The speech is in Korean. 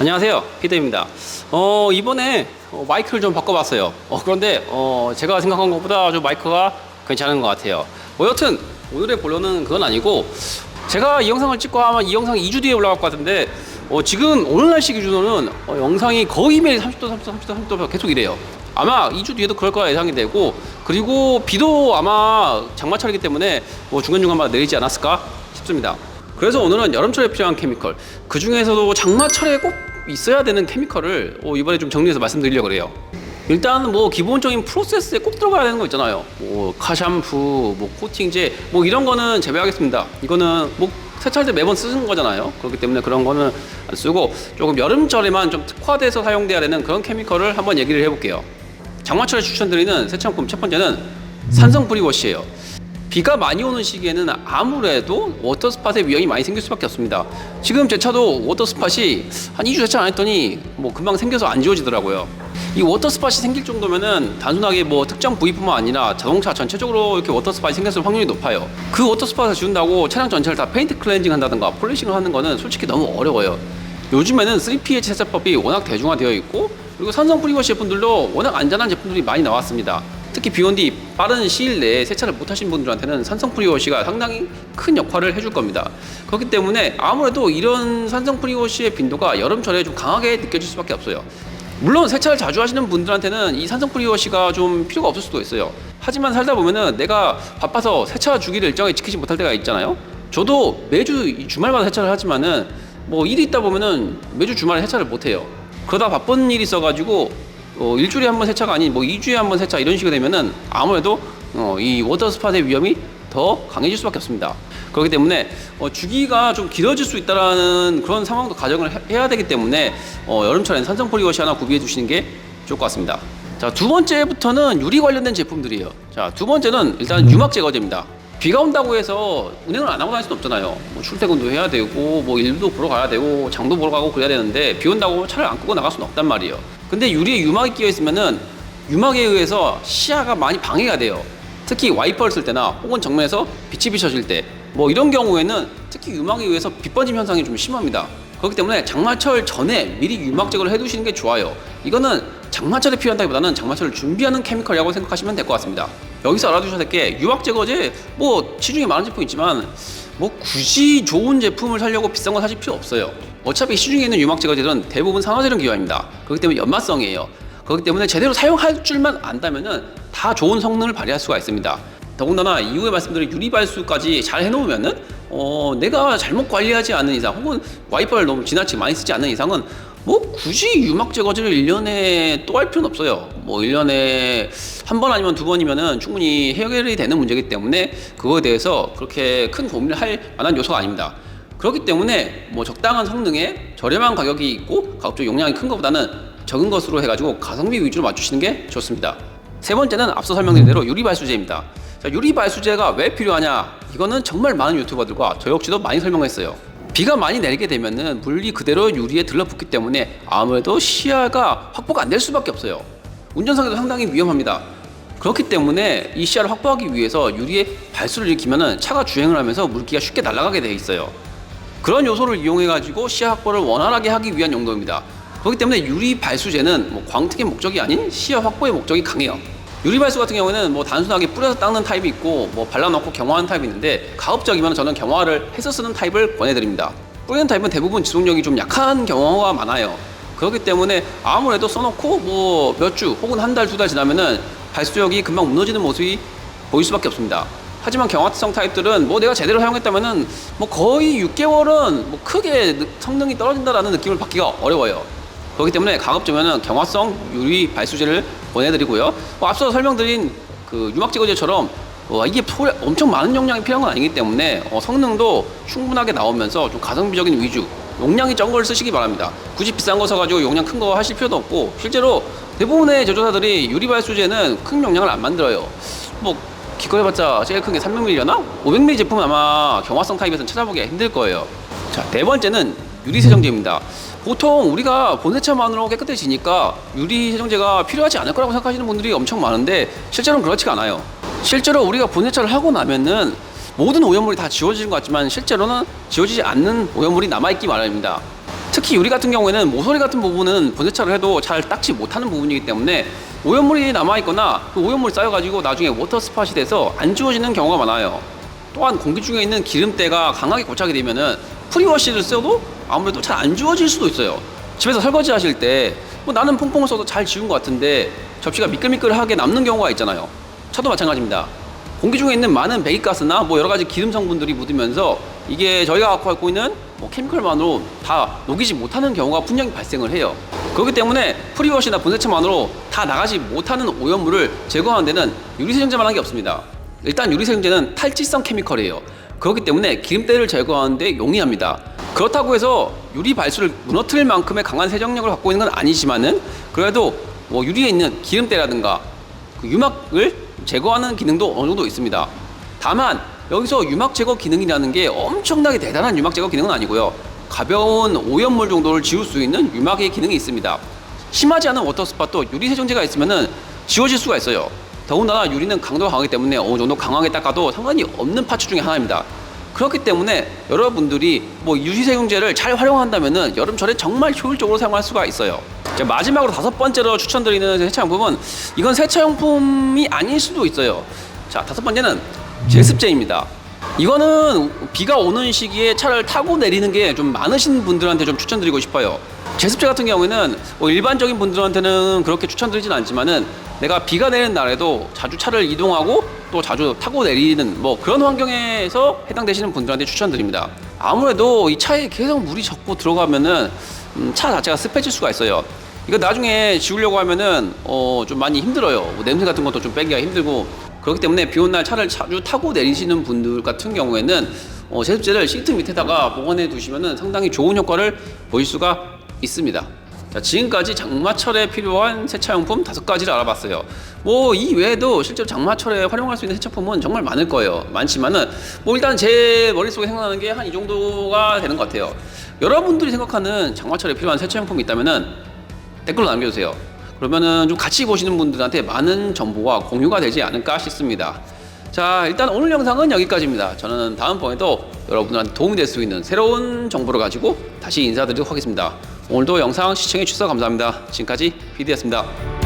안녕하세요, 피드입니다. 이번에 마이크를 좀 바꿔봤어요. 그런데 제가 생각한 것보다 좀 마이크가 괜찮은 것 같아요. 여튼 오늘의 본론은 그건 아니고, 제가 이 영상을 찍고 아마 이 영상이 2주 뒤에 올라갈 것 같은데, 지금 오늘 날씨 기준으로는 영상이 거의 매일 30도 계속 이래요. 아마 2주 뒤에도 그럴 거라 예상이 되고, 그리고 비도 아마 장마철이기 때문에 중간중간마다 내리지 않았을까 싶습니다. 그래서 오늘은 여름철에 필요한 케미컬, 그 중에서도 장마철에 꼭 있어야 되는 케미컬을 이번에 좀 정리해서 말씀드리려고 그래요. 일단 기본적인 프로세스에 꼭 들어가야 되는 거 있잖아요. 카샴푸, 코팅제, 이런 거는 제외하겠습니다. 이거는 세차할 때 매번 쓰는 거잖아요. 그렇기 때문에 그런 거는 안 쓰고, 조금 여름철에만 좀 특화돼서 사용돼야 되는 그런 케미컬을 한번 얘기를 해볼게요. 장마철에 추천드리는 세차용품 첫 번째는 산성 프리워시예요. 비가 많이 오는 시기에는 아무래도 워터스팟의 위험이 많이 생길 수밖에 없습니다. 지금 제 차도 워터스팟이 한 2주 세차 안 했더니 금방 생겨서 안 지워지더라고요. 이 워터스팟이 생길 정도면은 단순하게 특정 부위뿐만 아니라 자동차 전체적으로 이렇게 워터스팟이 생겼을 확률이 높아요. 그 워터스팟을 지운다고 차량 전체를 다 페인트 클렌징 한다든가 폴리싱을 하는 거는 솔직히 너무 어려워요. 요즘에는 3pH 세차법이 워낙 대중화되어 있고, 그리고 산성 프리워시 제품들도 워낙 안전한 제품들이 많이 나왔습니다. 특히 비온 뒤 빠른 시일 내에 세차를 못하신 분들한테는 산성 프리워시가 상당히 큰 역할을 해줄 겁니다. 그렇기 때문에 아무래도 이런 산성 프리워시의 빈도가 여름철에 좀 강하게 느껴질 수밖에 없어요. 물론 세차를 자주 하시는 분들한테는 이 산성 프리워시가 좀 필요가 없을 수도 있어요. 하지만 살다 보면은 내가 바빠서 세차 주기를 일정하게 지키지 못할 때가 있잖아요. 저도 매주 주말마다 세차를 하지만은 일이 있다 보면은 매주 주말에 세차를 못해요. 그러다 바쁜 일이 있어가지고 일주일에 한 번 세차가 아닌 2주에 한 번 세차 이런 식으로 되면은 아무래도 이 워터스팟의 위험이 더 강해질 수밖에 없습니다. 그렇기 때문에 주기가 좀 길어질 수 있다라는 그런 상황도 가정을 해야 되기 때문에 여름철엔 산성 프리워시 하나 구비해 주시는 게 좋을 것 같습니다. 자, 두 번째부터는 유리 관련된 제품들이에요. 자, 두 번째는 일단 유막 제거제입니다. 비가 온다고 해서 운행을 안 하고 다닐 수는 없잖아요. 출퇴근도 해야 되고 일도 보러 가야 되고 장도 보러 가고 그래야 되는데, 비 온다고 차를 안 끄고 나갈 수는 없단 말이에요. 근데 유리에 유막이 끼어 있으면은 유막에 의해서 시야가 많이 방해가 돼요. 특히 와이퍼를 쓸 때나 혹은 정면에서 빛이 비춰질 때 이런 경우에는 특히 유막에 의해서 빛 번짐 현상이 좀 심합니다. 그렇기 때문에 장마철 전에 미리 유막 제거를 해두시는 게 좋아요. 이거는 장마철에 필요한다기보다는 장마철을 준비하는 케미컬이라고 생각하시면 될 것 같습니다. 여기서 알아두셔야 될 게, 유막 제거제 시중에 많은 제품 있지만 굳이 좋은 제품을 사려고 비싼 거 사실 필요 없어요. 어차피 시중에 있는 유막 제거제들은 대부분 산화제령 기화입니다. 그렇기 때문에 연마성이에요. 그렇기 때문에 제대로 사용할 줄만 안다면은 다 좋은 성능을 발휘할 수가 있습니다. 더군다나 이후에 말씀드린 유리 발수까지 잘 해놓으면은 내가 잘못 관리하지 않는 이상, 혹은 와이퍼를 너무 지나치게 많이 쓰지 않는 이상은 굳이 유막 제거제를 1년에 또 할 필요는 없어요. 1년에 한 번 아니면 두 번이면은 충분히 해결이 되는 문제이기 때문에 그거에 대해서 그렇게 큰 고민을 할 만한 요소가 아닙니다. 그렇기 때문에 적당한 성능에 저렴한 가격이 있고 가급적 용량이 큰 것보다는 적은 것으로 해가지고 가성비 위주로 맞추시는 게 좋습니다. 세 번째는 앞서 설명드린 대로 유리 발수제입니다. 자, 유리 발수제가 왜 필요하냐? 이거는 정말 많은 유튜버들과 저 역시도 많이 설명했어요. 비가 많이 내리게 되면은 물이 그대로 유리에 들러붙기 때문에 아무래도 시야가 확보가 안 될 수밖에 없어요. 운전상에도 상당히 위험합니다. 그렇기 때문에 이 시야를 확보하기 위해서 유리에 발수를 일으키면은 차가 주행을 하면서 물기가 쉽게 날아가게 되어 있어요. 그런 요소를 이용해 가지고 시야 확보를 원활하게 하기 위한 용도입니다. 그렇기 때문에 유리 발수제는 광택의 목적이 아닌 시야 확보의 목적이 강해요. 유리 발수 같은 경우에는 단순하게 뿌려서 닦는 타입이 있고 발라놓고 경화하는 타입이 있는데, 가급적이면 저는 경화를 해서 쓰는 타입을 권해드립니다. 뿌리는 타입은 대부분 지속력이 좀 약한 경우가 많아요. 그렇기 때문에 아무래도 써놓고 몇 주 혹은 한 달, 두 달 지나면은 발수력이 금방 무너지는 모습이 보일 수밖에 없습니다. 하지만 경화성 타입들은 내가 제대로 사용했다면은 거의 6개월은 크게 성능이 떨어진다라는 느낌을 받기가 어려워요. 그렇기 때문에 가급적이면 경화성 유리 발수제를 권해드리고요. 앞서 설명드린 그 유막 제거제처럼 이게 엄청 많은 용량이 필요한 건 아니기 때문에 성능도 충분하게 나오면서 좀 가성비적인 위주, 용량이 적은 걸 쓰시기 바랍니다. 굳이 비싼 거 사가지고 용량 큰 거 하실 필요도 없고, 실제로 대부분의 제조사들이 유리 발수제는 큰 용량을 안 만들어요. 기껏 해봤자 제일 큰 게 300ml려나? 500ml 제품은 아마 경화성 타입에서는 찾아보기가 힘들 거예요. 자, 네 번째는 유리 세정제입니다. 보통 우리가 본세차만으로 깨끗해지니까 유리 세정제가 필요하지 않을 거라고 생각하시는 분들이 엄청 많은데, 실제로는 그렇지가 않아요. 실제로 우리가 본세차를 하고 나면은 모든 오염물이 다 지워지는 것 같지만 실제로는 지워지지 않는 오염물이 남아있기 마련입니다. 특히 유리 같은 경우에는 모서리 같은 부분은 분쇄차를 해도 잘 닦지 못하는 부분이기 때문에 오염물이 남아있거나 그 오염물이 쌓여가지고 나중에 워터 스팟이 돼서 안 지워지는 경우가 많아요. 또한 공기 중에 있는 기름때가 강하게 고착이 되면은 프리워시를 써도 아무래도 잘 안 지워질 수도 있어요. 집에서 설거지 하실 때 뭐 나는 퐁퐁을 써도 잘 지운 것 같은데 접시가 미끌미끌하게 남는 경우가 있잖아요. 차도 마찬가지입니다. 공기 중에 있는 많은 배기가스나 뭐 여러 가지 기름 성분들이 묻으면서 이게 저희가 갖고 있는 뭐 케미컬만으로 다 녹이지 못하는 경우가 분명히 발생을 해요. 그렇기 때문에 프리워시나 분쇄차만으로 다 나가지 못하는 오염물을 제거하는 데는 유리세정제만 한 게 없습니다. 일단 유리세정제는 탈지성 케미컬이에요. 그렇기 때문에 기름때를 제거하는 데 용이합니다. 그렇다고 해서 유리 발수를 무너뜨릴 만큼의 강한 세정력을 갖고 있는 건 아니지만은 그래도 뭐 유리에 있는 기름때라든가 그 유막을 제거하는 기능도 어느 정도 있습니다. 다만 여기서 유막 제거 기능이라는 게 엄청나게 대단한 유막 제거 기능은 아니고요. 가벼운 오염물 정도를 지울 수 있는 유막의 기능이 있습니다. 심하지 않은 워터 스팟도 유리 세정제가 있으면은 지워질 수가 있어요. 더군다나 유리는 강도가 강하기 때문에 어느 정도 강하게 닦아도 상관이 없는 파츠 중에 하나입니다. 그렇기 때문에 여러분들이 뭐 유리 세정제를 잘 활용한다면은 여름철에 정말 효율적으로 사용할 수가 있어요. 자, 마지막으로 5번째로 추천드리는 세차용품은 이건 세차용품이 아닐 수도 있어요. 자, 5번째는 제습제입니다. 이거는 비가 오는 시기에 차를 타고 내리는 게 좀 많으신 분들한테 좀 추천드리고 싶어요. 제습제 같은 경우에는 뭐 일반적인 분들한테는 그렇게 추천드리진 않지만은 내가 비가 내리는 날에도 자주 차를 이동하고 또 자주 타고 내리는 뭐 그런 환경에서 해당되시는 분들한테 추천드립니다. 아무래도 이 차에 계속 물이 자꾸 들어가면은 차 자체가 습해질 수가 있어요. 이거 나중에 지우려고 하면은 좀 많이 힘들어요. 뭐 냄새 같은 것도 좀 빼기가 힘들고 그렇기 때문에 비 오는 날 차를 자주 타고 내리시는 분들 같은 경우에는 제습제를 시트 밑에다가 보관해 두시면은 상당히 좋은 효과를 보일 수가 있습니다. 자, 지금까지 장마철에 필요한 세차용품 5가지를 알아봤어요. 뭐 이 외에도 실제로 장마철에 활용할 수 있는 세차품은 정말 많을 거예요. 많지만은 뭐 일단 제 머릿속에 생각나는 게 한 이 정도가 되는 것 같아요. 여러분들이 생각하는 장마철에 필요한 세차용품이 있다면은 댓글로 남겨주세요. 그러면은 좀 같이 보시는 분들한테 많은 정보가 공유가 되지 않을까 싶습니다. 자, 일단 오늘 영상은 여기까지입니다. 저는 다음번에도 여러분들한테 도움이 될 수 있는 새로운 정보를 가지고 다시 인사드리도록 하겠습니다. 오늘도 영상 시청해 주셔서 감사합니다. 지금까지 PD였습니다.